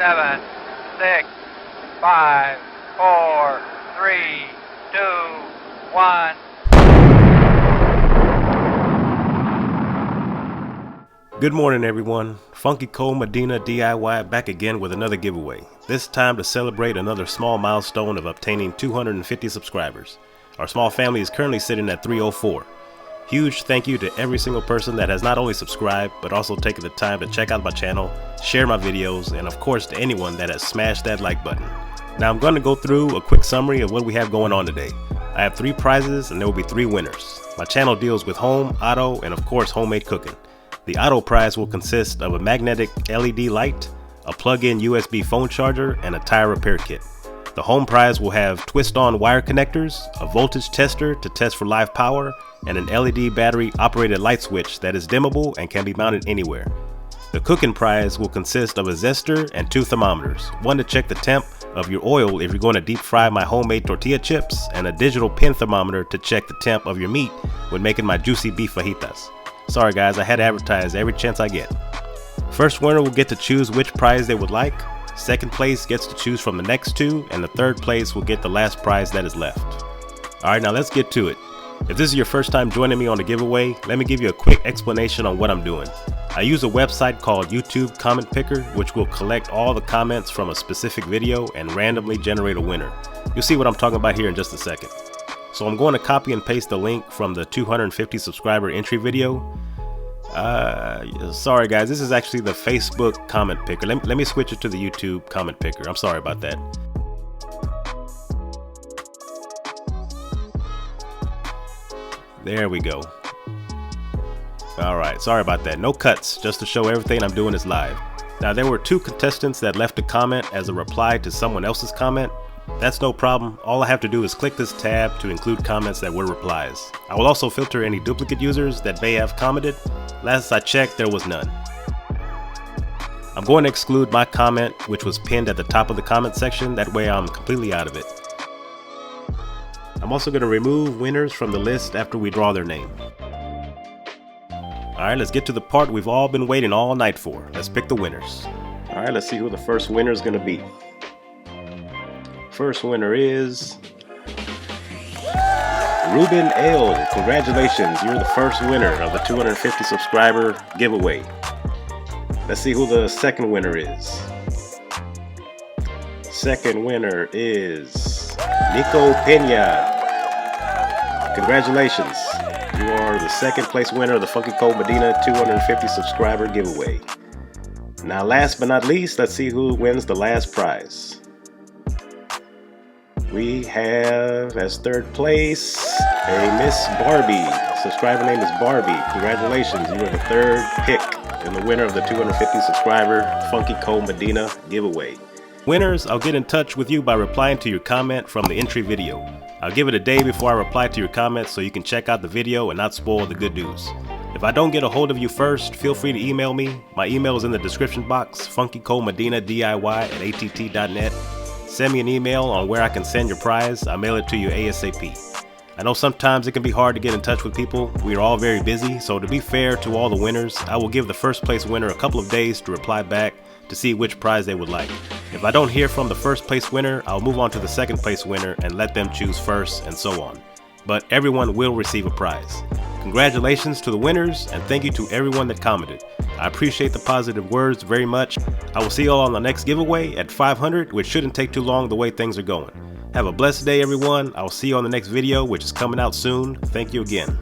7, 6, 5, 4, 3, 2, 1. Good morning everyone, Funky Cold Medina DIY back again with another giveaway, this time to celebrate another small milestone of obtaining 250 subscribers. Our small family is currently sitting at 304. Huge thank you to every single person that has not only subscribed, but also taken the time to check out my channel, share my videos, and of course to anyone that has smashed that like button. Now I'm going to go through a quick summary of what we have going on today. I have 3 prizes and there will be 3 winners. My channel deals with home, auto, and of course homemade cooking. The auto prize will consist of a magnetic LED light, a plug-in USB phone charger, and a tire repair kit. The home prize will have twist-on wire connectors, a voltage tester to test for live power, and an LED battery operated light switch that is dimmable and can be mounted anywhere. The cooking prize will consist of a zester and 2 thermometers, one to check the temp of your oil if you're going to deep fry my homemade tortilla chips, and a digital pin thermometer to check the temp of your meat when making my juicy beef fajitas. Sorry guys, I had to advertise every chance I get. First winner will get to choose which prize they would like, second place gets to choose from the next 2, and the third place will get the last prize that is left. Alright, now let's get to it. If this is your first time joining me on the giveaway, let me give you a quick explanation on what I'm doing. I use a website called YouTube Comment Picker, which will collect all the comments from a specific video and randomly generate a winner. You'll see what I'm talking about here in just a second. So I'm going to copy and paste the link from the 250 subscriber entry video. Sorry guys, this is actually the Facebook comment picker. Let me switch it to the YouTube comment picker. I'm sorry about that. There we go. Alright, sorry about that. No cuts, just to show everything I'm doing is live. Now there were 2 contestants that left a comment as a reply to someone else's comment. That's no problem. All I have to do is click this tab to include comments that were replies. I will also filter any duplicate users that may have commented. Last I checked, there was none. I'm going to exclude my comment, which was pinned at the top of the comment section. That way I'm completely out of it. I'm also going to remove winners from the list after we draw their name. Alright, let's get to the part we've all been waiting all night for. Let's pick the winners. Alright, let's see who the first winner is going to be. First winner is Ruben L. Congratulations, you're the first winner of the 250 subscriber giveaway. Let's see who the second winner is. Second winner is Nico Pena. Congratulations, you are the second place winner of the Funky Cold Medina 250 subscriber giveaway. Now last but not least, let's see who wins the last prize. We have as third place a Miss Barbie. Subscriber name is Barbie. Congratulations, you are the third pick and the winner of the 250 subscriber Funky Cold Medina giveaway. Winners, I'll get in touch with you by replying to your comment from the entry video. I'll give it a day before I reply to your comments so you can check out the video and not spoil the good news. If I don't get a hold of you first, feel free to email me. My email is in the description box, funkycoldmedinadiy@att.net. Send me an email on where I can send your prize. I'll mail it to you ASAP. I know sometimes it can be hard to get in touch with people. We are all very busy, so to be fair to all the winners, I will give the first place winner a couple of days to reply back to see which prize they would like. If I don't hear from the first place winner, I'll move on to the second place winner and let them choose first and so on. But everyone will receive a prize. Congratulations to the winners and thank you to everyone that commented. I appreciate the positive words very much. I will see you all on the next giveaway at 500, which shouldn't take too long the way things are going. Have a blessed day everyone. I will see you on the next video, which is coming out soon. Thank you again.